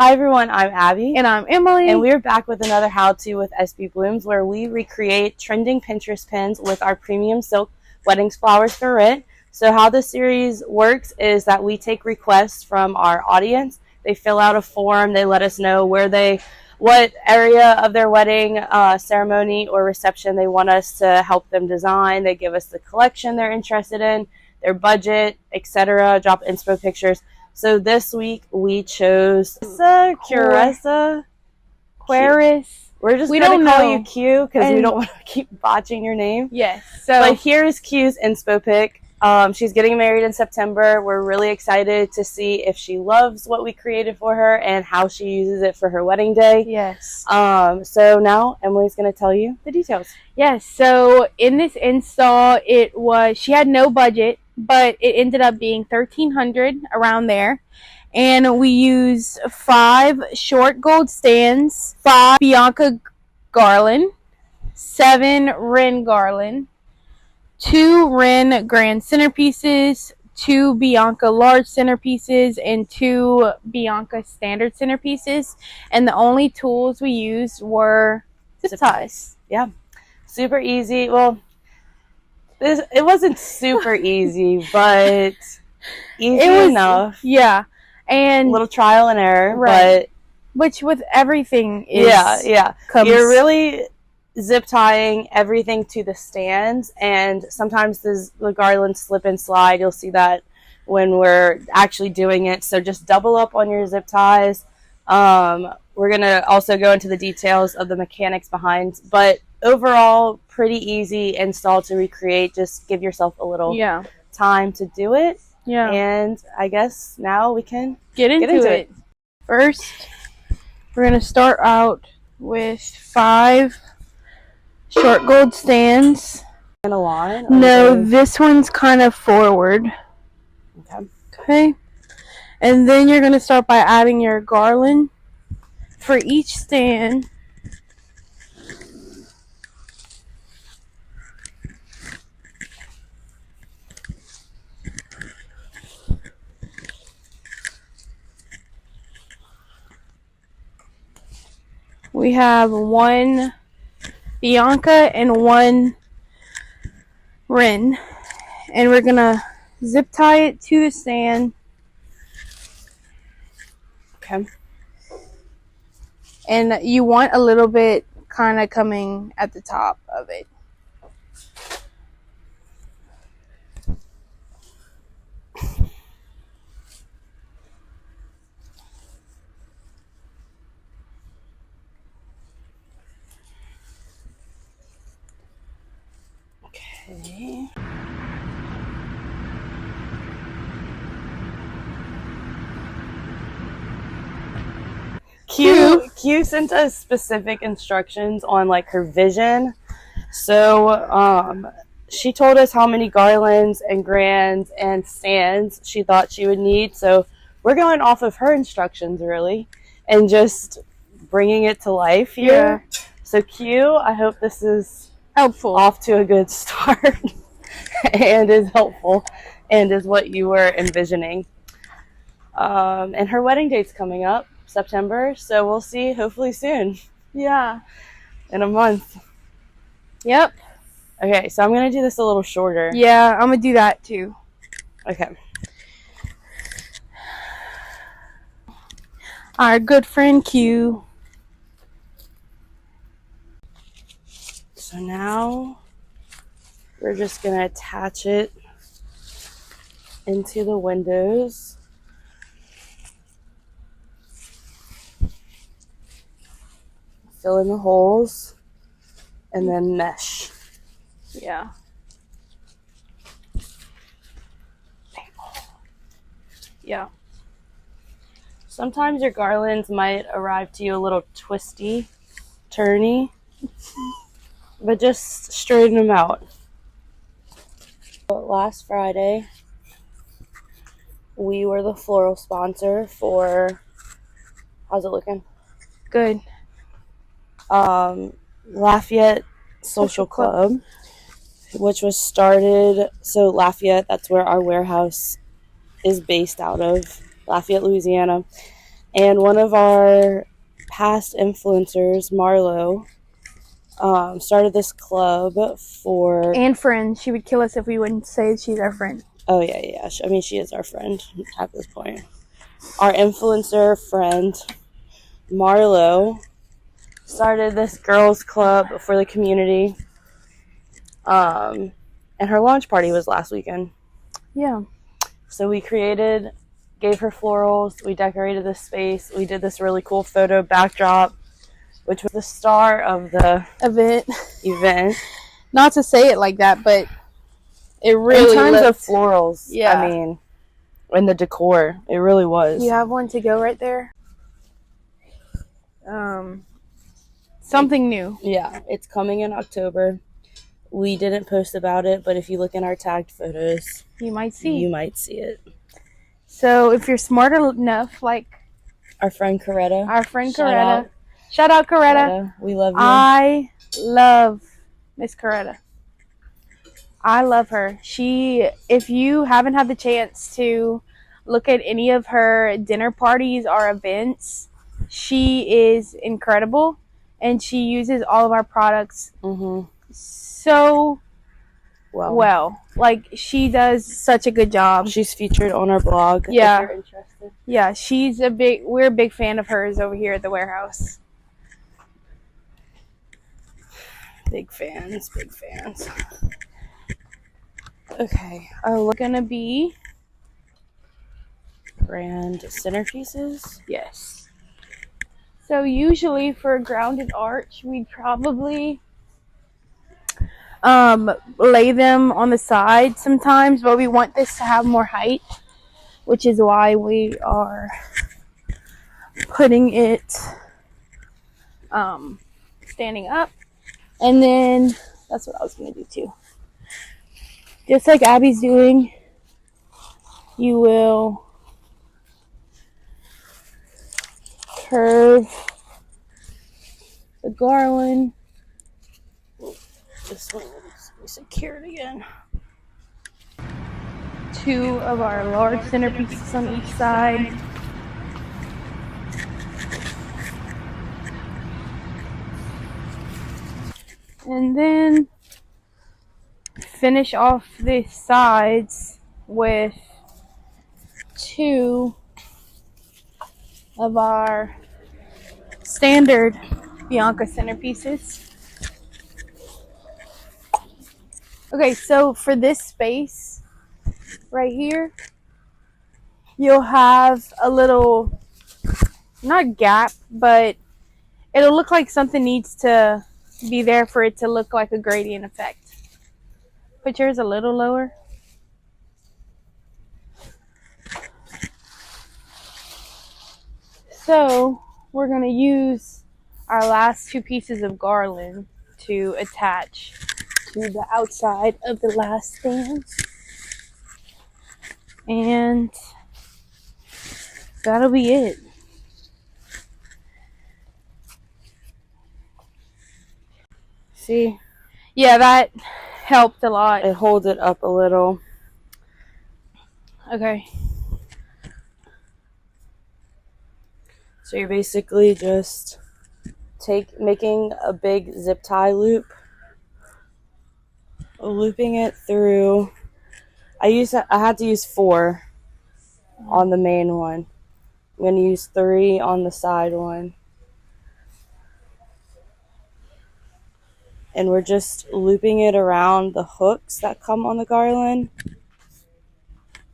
Hi everyone, I'm Abby. And I'm Emily. And we're back with another how-to with SBBlooms, where we recreate trending Pinterest pins with our premium silk wedding flowers for rent. So how this series works is that we take requests from our audience. They fill out a form, they let us know what area of their wedding ceremony or reception they want us to help them design. They give us the collection they're interested in, their budget, etc., drop inspo pictures. So this week we chose Curessa. We're just going to call you Q because we don't want to keep botching your name. Yes. But here's Q's inspo pic. She's getting married in September. We're really excited to see if she loves what we created for her and how she uses it for her wedding day. Yes. So now Emily's going to tell you the details. Yes. So in this install, she had no budget, but it ended up being $1,300 around there. And we used 5 short gold stands, 5 Bianca Garland, 7 Wren Garland, 2 Wren Grand centerpieces, 2 Bianca large centerpieces, and 2 Bianca standard centerpieces. And the only tools we used were zip ties. Yeah, super easy. Well, it wasn't super easy, but easy enough. Yeah, and a little trial and error, right. Which with everything is You're really zip tying everything to the stands, and sometimes the garlands slip and slide. You'll see that when we're actually doing it. So just double up on your zip ties. We're gonna also go into the details of the mechanics behind, but overall pretty easy install to recreate. Just give yourself a little time to do it. Yeah. And I guess now we can get into it. First, we're gonna start out with 5 short gold stands. In a line? No, this one's kind of forward. Okay. And then you're going to start by adding your garland for each stand. We have 1 Bianca and 1 Wren, and we're gonna zip tie it to the stand. Okay. And you want a little bit kind of coming at the top of it. Okay. Q sent us specific instructions on like her vision. So she told us how many garlands and grands and stands she thought she would need. So we're going off of her instructions really and just bringing it to life here. Yeah. So Q, I hope this is helpful, off to a good start and is helpful and is what you were envisioning. And her wedding date's coming up September, so we'll see hopefully soon. Yeah, in a month. Yep. Okay, so I'm gonna do this a little shorter. Yeah, I'm gonna do that too. Okay. Our good friend Q. So now we're just gonna attach it into the windows. Fill in the holes and then mesh. Yeah. Yeah. Sometimes your garlands might arrive to you a little twisty, turny, but just straighten them out. Last Friday, we were the floral sponsor for, how's it looking? Good. Lafayette Social Club, which was started, so Lafayette, that's where our warehouse is based out of, Lafayette, Louisiana. And one of our past influencers, Marlo, started this club for... And friends. She would kill us if we wouldn't say she's our friend. Oh, yeah. I mean, she is our friend at this point. Our influencer friend, Marlo, started this girls club for the community. And her launch party was last weekend. Yeah. So we gave her florals, we decorated the space, we did this really cool photo backdrop, which was the star of the event. Not to say it like that, but it really... In terms of florals, yeah. I mean, and the decor, it really was. You have one to go right there? Something new. Yeah, it's coming in October. We didn't post about it, but if you look in our tagged photos, you might see it. So if you're smart enough, like our friend Coretta. Shout out Coretta. We love you. I love Miss Coretta. I love her. If you haven't had the chance to look at any of her dinner parties or events, she is incredible, and she uses all of our products so well. Like, she does such a good job. She's featured on our blog. Yeah. If you're interested. Yeah, we're a big fan of hers over here at the warehouse. Big fans. Okay. We're gonna be brand centerpieces. Yes. So usually for a grounded arch, we'd probably lay them on the side sometimes, but we want this to have more height, which is why we are putting it standing up. And then that's what I was going to do too. Just like Abby's doing, you will curve the garland. This one needs to be secured again. 2 of our large centerpieces on each side. And then finish off the sides with 2 of our standard Bianca centerpieces. Okay, so for this space right here, you'll have a little, not gap, but it'll look like something needs to be there for it to look like a gradient effect. Put yours a little lower. So we're going to use our last 2 pieces of garland to attach to the outside of the last stand. And that'll be it. See? Yeah, that helped a lot. It holds it up a little. Okay. So you're basically just making a big zip tie loop, looping it through. I had to use 4 on the main one. I'm going to use 3 on the side one. And we're just looping it around the hooks that come on the garland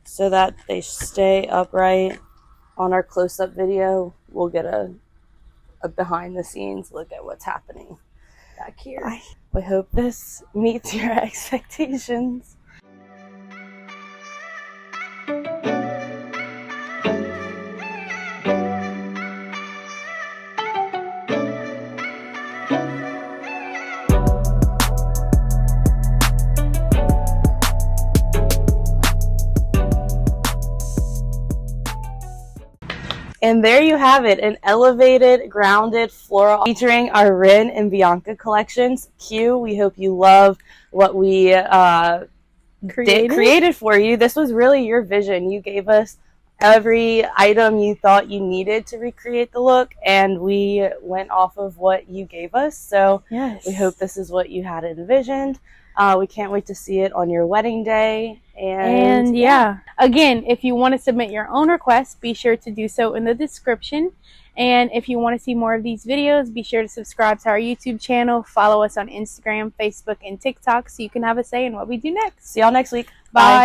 so that they stay upright. On our close-up video, we'll get a behind-the-scenes look at what's happening back here. I hope this meets your expectations. And there you have it, an elevated, grounded floral featuring our Wren and Bianca collections. Q, we hope you love what we created for you. This was really your vision. You gave us every item you thought you needed to recreate the look, and we went off of what you gave us. So Yes. we hope this is what you had envisioned. We can't wait to see it on your wedding day. And yeah, again, if you want to submit your own requests, be sure to do so in the description. And if you want to see more of these videos, be sure to subscribe to our YouTube channel, follow us on Instagram, Facebook, and TikTok so you can have a say in what we do next. See y'all next week. Bye.